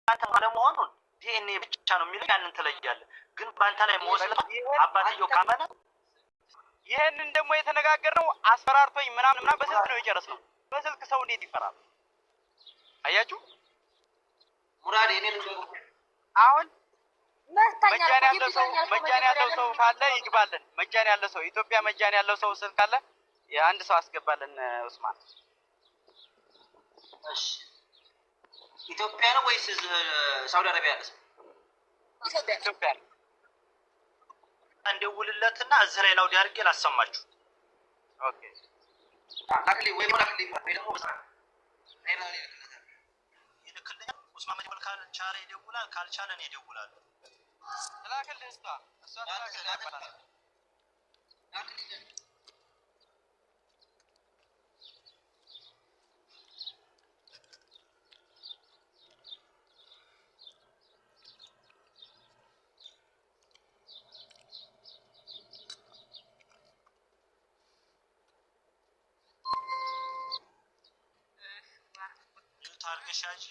አንተ አለመሆኑን ዲኤንኤ ብቻ ነው የሚለው ያንን ትለያለህ። ግን በአንተ ላይ መወሰን አባትየው ካመነ ይሄንን ደግሞ የተነጋገርነው አስፈራርቶኝ ምናምን በስልክ ነው የጨረስነው። በስልክ ሰው እንዴት ይፈራል? አያችሁ ሙራድ እኔ አሁን መጃን ያለው ሰው ካለ ይግባልን። መጃን ያለው ሰው ኢትዮጵያ መጃን ያለው ሰው ስልክ ካለ የአንድ ሰው አስገባልን ኡስማን። እሺ ኢትዮጵያ ነው ወይስ ሳውዲ አረቢያ ያለ ሰው? ኢትዮጵያ ነው። እንደውልለትና እዚህ ላይ ላውዲ አድርጌ ላሰማችሁ። ኦኬ ላክሊ ወይ ላክሊ ወይ ደግሞ ይልክልኝ። ኡስማን መጀመር ካልቻለ ይደውላል፣ ካልቻለ እኔ እደውላለሁ። ላክልህ እሷ ላክልህ ታርገሻጂ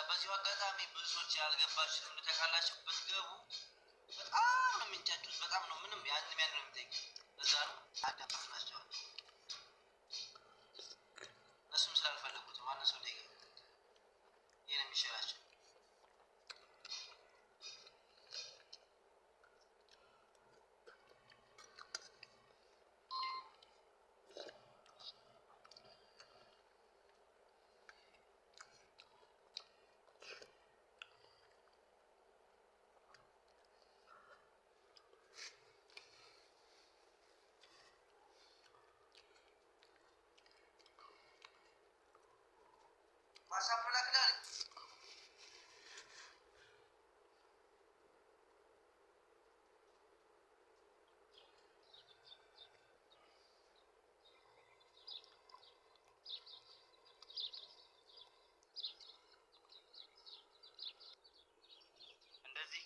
በዚሁ አጋጣሚ ብዙዎች ያልገባችሁ ልታካላችሁ ብትገቡ በጣም ነው የሚንጫጩት። በጣም ነው ምንም ያን ነው የሚጠይቅ እዛ ነው አዳፋፍናቸው እነሱም ስላልፈለጉት ማን ሰው ደጋ ይሄን የሚሸራቸው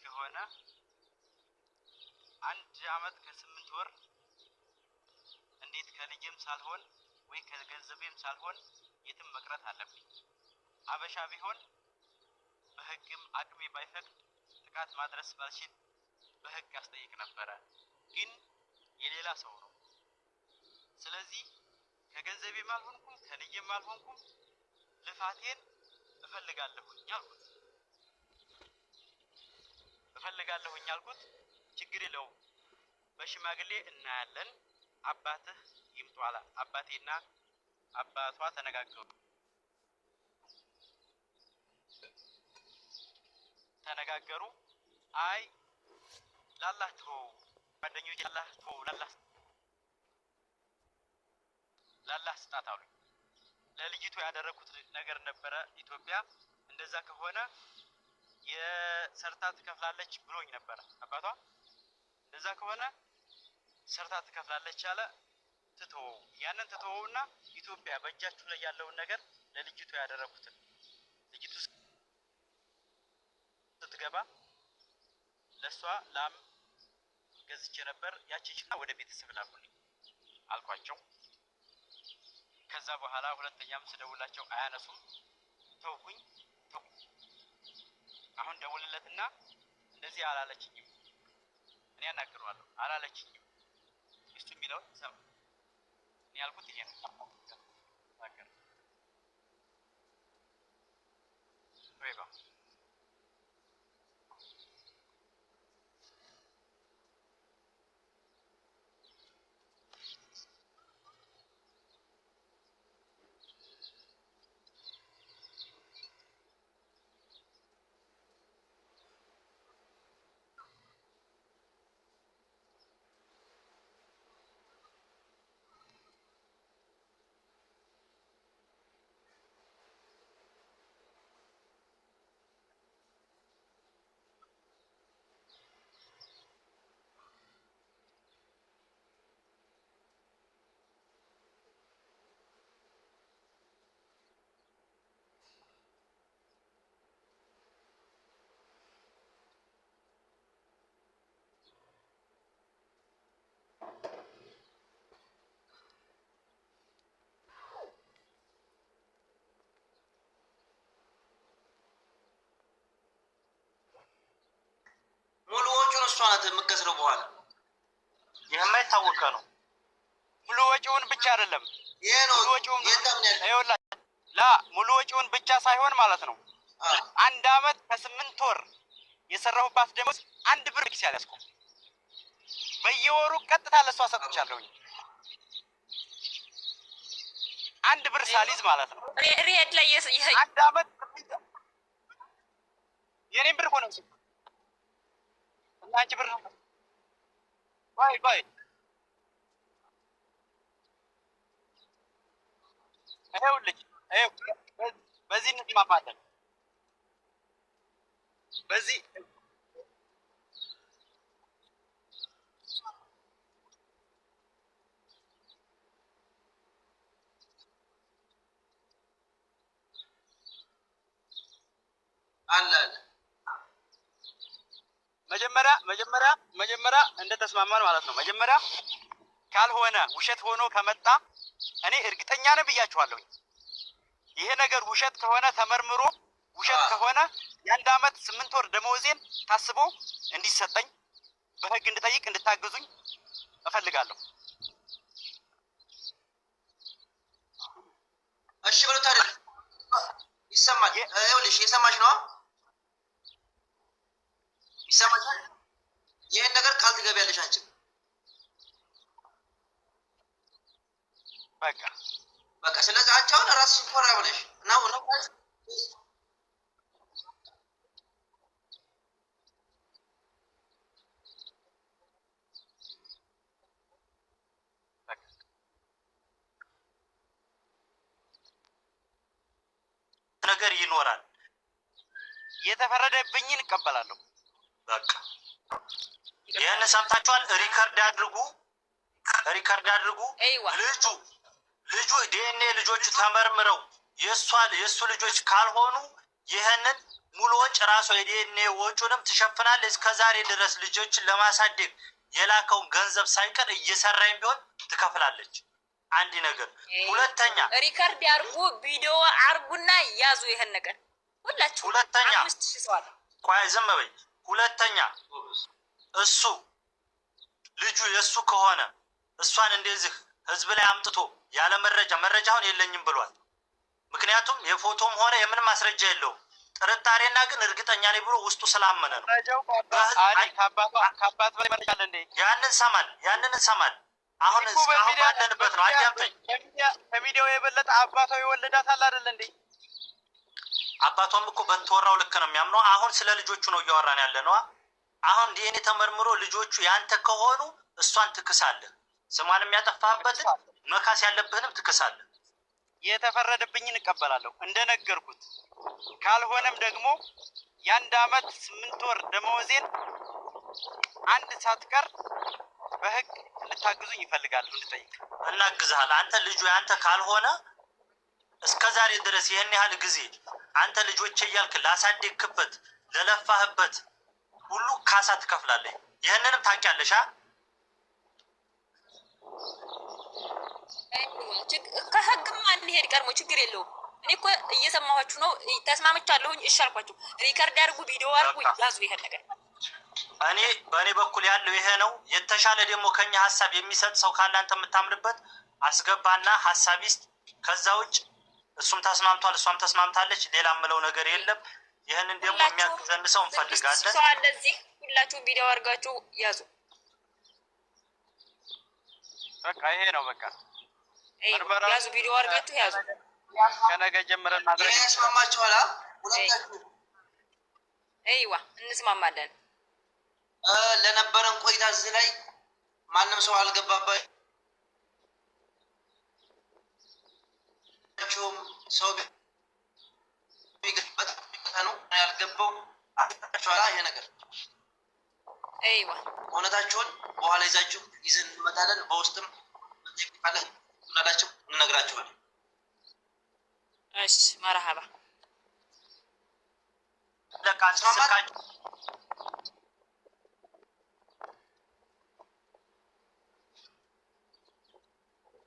ከሆነ 1 አመት ከ8 ወር እንዴት ከልጅም ሳልሆን ወይ ከገንዘቤም ሳልሆን የትም መቅረት አለብኝ። አበሻ ቢሆን በህግም አቅሜ ባይፈቅድ ጥቃት ማድረስ ባልችል በህግ አስጠይቅ ነበረ። ግን የሌላ ሰው ነው። ስለዚህ ከገንዘቤም አልሆንኩም ከልጅም አልሆንኩም ልፋቴን እፈልጋለሁኝ አልኩት። ችግር የለውም በሽማግሌ እናያለን፣ አባትህ ይምጣላ። አባቴና አባቷ ተነጋገሩ። አይ ላላህ ተው ጓደኞቼ፣ ላላህ ተው ላላህ ስጣት አሉኝ። ለልጅቱ ያደረኩት ነገር ነበረ ኢትዮጵያ። እንደዛ ከሆነ የሰርታ ትከፍላለች ብሎኝ ነበር አባቷ። እንደዛ ከሆነ ሰርታ ትከፍላለች አለ። ያንን ትተውና ኢትዮጵያ በእጃችሁ ላይ ያለውን ነገር ለልጅቱ ያደረኩትን ልጅቱ ስትገባ ለሷ ላም ገዝቼ ነበር። ያቺንና ወደ ቤተሰብ ላኩልኝ አልኳቸው። ከዛ በኋላ ሁለተኛም ስደውላቸው አያነሱም። ተውኩኝ። አሁን ደውልለትና እንደዚህ አላለችኝም፣ እኔ አናግረዋለሁ አላለችኝም። እሱ የሚለውን ሰማ። እኔ ያልኩት ይሄ ነው። ታከረ ወይባ አንተ የምትከስረው በኋላ? የማይታወቀ ነው። ሙሉ ወጪውን ብቻ አይደለም ይሄ ነው ሙሉ ወጪውን ይኸውልህ ሙሉ ወጪውን ብቻ ሳይሆን ማለት ነው 1 አመት ከ8 ወር የሰራሁባት ደሞዝ 1 ብር ኪስ ያለስኩ በየወሩ ቀጥታ ለሷ ሰጥቻለሁኝ 1 ብር ሳሊዝ ማለት ነው። ሪሄድ ላይ 1 አመት የኔን ብር ሆነ እና አንቺ ብር ነው ባይ ይኸውልሽ በዚህ እንስማማለን። በዚህ አለ መጀመሪያ እንደተስማማን ማለት ነው። መጀመሪያ ካልሆነ ውሸት ሆኖ ከመጣ እኔ እርግጠኛ ነኝ ብያችኋለሁ። ይሄ ነገር ውሸት ከሆነ ተመርምሮ ውሸት ከሆነ የ1 አመት 8 ወር ደሞዜን ታስቦ እንዲሰጠኝ በህግ እንድጠይቅ እንድታግዙኝ እፈልጋለሁ። እሺ ብሎት አይደል? ይሰማል። ይኸውልሽ የሰማሽ ነው ይሰማሻል። ይሄን ነገር ቃል ትገቢያለሽ አንቺ። በቃ ስለዚህ አንቺ አሁን ራስሽን ኮራ ብለሽ ነው ነገር ይኖራል። የተፈረደብኝን እቀበላለሁ። በቃ ይሄን ሰምታችኋል። ሪከርድ አድርጉ። ልጁ ዲኤንኤ ልጆቹ ተመርምረው የሱ ልጆች ካልሆኑ ይሄንን ሙሉ ወጭ ራሷ የዲኤንኤ ወጪውንም ትሸፍናለች። እስከዛሬ ድረስ ልጆችን ለማሳደግ የላከውን ገንዘብ ሳይቀር እየሰራኝ ቢሆን ትከፍላለች። አንድ ነገር። ሁለተኛ ሪከርድ አድርጉ፣ ቪዲዮ አድርጉና ያዙ ይሄን ነገር ሁላችሁ። ሁለተኛ 5000 ሰው አለ። ቆይ ዝም በይ። ሁለተኛ እሱ ልጁ የሱ ከሆነ እሷን እንደዚህ ህዝብ ላይ አምጥቶ ያለ መረጃውን የለኝም ብሏል። ምክንያቱም የፎቶም ሆነ የምን ማስረጃ የለውም። ጥርጣሬና ግን እርግጠኛ ነኝ ብሎ ውስጡ ስላመነ ነው። ከአባት በላይ መረጃ አለ እንዴ? ያንን እንሰማል። አሁን ባለንበት ነው። አዳምጠኝ። ከሚዲያው የበለጠ አባቷ ይወለዳታል አይደል እንዴ? አባቷም እኮ በተወራው ልክ ነው የሚያምነው። አሁን ስለ ልጆቹ ነው እያወራን ያለ ነው። አሁን ዲኤንኤ ተመርምሮ ልጆቹ ያንተ ከሆኑ እሷን ትክሳለህ። ስሟን የሚያጠፋህበትን መካስ ያለብህንም ትክሳለህ። የተፈረደብኝን እቀበላለሁ እንደነገርኩት። ካልሆነም ደግሞ የ1 አመት 8 ወር ደመወዜን 1 ሳትቀር በህግ እንድታግዙኝ ይፈልጋሉ። እንድጠይቅ እናግዝሃለን። አንተ ልጁ ያንተ ካልሆነ እስከዛሬ ድረስ ይሄን ያህል ጊዜ አንተ ልጆቼ እያልክ ላሳደግክበት ለለፋህበት ሁሉ ካሳ ትከፍላለህ። ይሄንንም ታውቂያለሽ። ከህግም አንሄድ ቀድሞ ችግር የለውም። እኔ እኮ እየሰማኋችሁ ነው። ተስማምቻለሁኝ። እሺ አልኳችሁ። ሪከርድ አድርጉ፣ ቪዲዮ አድርጉ፣ ያዙ ይሄን ነገር። እኔ በእኔ በኩል ያለው ይሄ ነው። የተሻለ ደግሞ ከኛ ሀሳብ የሚሰጥ ሰው ካለ አንተ የምታምንበት አስገባና ሀሳብ ይስጥ። ከዛ ውጭ እሱም ተስማምቷል፣ እሷም ተስማምታለች። ሌላ ምለው ነገር የለም። ይሄንን ደግሞ የሚያግዘን ሰው እንፈልጋለን። ሰው አለ እዚህ። ሁላችሁም ቪዲዮ አድርጋችሁ ያዙ። በቃ ይሄ ነው። በቃ ያዙ፣ ቪዲዮ አድርጋችሁ ያዙ። ከነገ ጀምረን ማድረግ እንስማማችኋል። ሁለታችሁ አይዋ እንስማማለን። ለነበረን ቆይታ እዚህ ላይ ማንም ሰው አልገባባችሁም። ሰው ቢገበት ነው ያልገባው። አጣጣችኋል። ይሄ ነገር አይዋ እውነታችሁን በኋላ ይዘን እንመጣለን። በውስጥም ካለ እናላችሁ እንነግራችኋለን። እሺ መርሐባ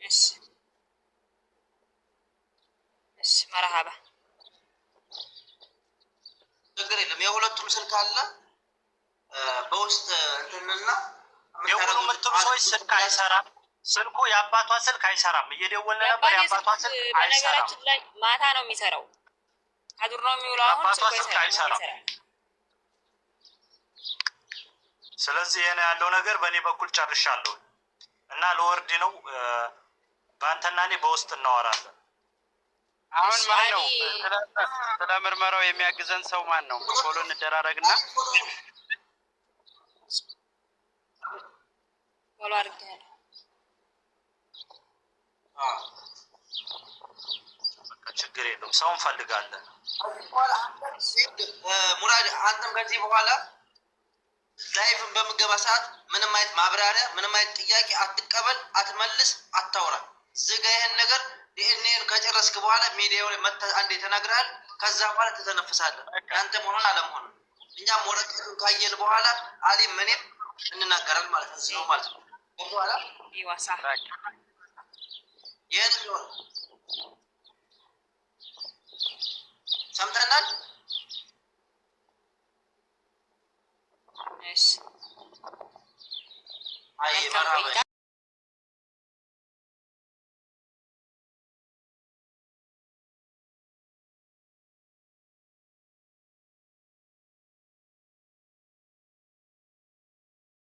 እሺ መርሐባ ችግር የለም። የሁለቱም ስልክ አለ። በውስጥ እንትንና ደውሉ የምትሉ ሰዎች ስልክ አይሰራም። ስልኩ የአባቷ ስልክ አይሰራም። እየደወልን ነበር። የአባቷ ስልክ አይሰራም። በነገራችን ላይ ማታ ነው የሚሰራው። አዱር ነው የሚውለው። አሁን ስልክ አይሰራም። ስለዚህ ይሄን ያለው ነገር በእኔ በኩል ጨርሻለሁ እና ለወርድ ነው። በአንተና እኔ በውስጥ እናወራለን። አሁን ማን ነው ስለ ምርመራው የሚያግዘን ሰው ማን ነው? ፎሎ እንደራረግና ፎሎ አድርገናል። ችግር የለውም። ሰው እንፈልጋለን። ሙራድ አንተም ከዚህ በኋላ ላይቭን በምገባ ሰዓት ምንም አይነት ማብራሪያ፣ ምንም አይነት ጥያቄ አትቀበል፣ አትመልስ፣ አታውራ። ዝጋ ይሄን ነገር። ዲኤንኤን ከጨረስክ በኋላ ሚዲያው ላይ መጥተህ አንዴ ተናግረሃል። ከዛ በኋላ ተተነፍሳለህ አንተ መሆን አለመሆን። እኛም ወረቀቱን ካየን በኋላ አሊም ምንም እንናገራለን ማለት ነው ማለት ነው። በኋላ ይዋሳ ይሄን ነው ሰምተናል። እሺ አይ ማራበ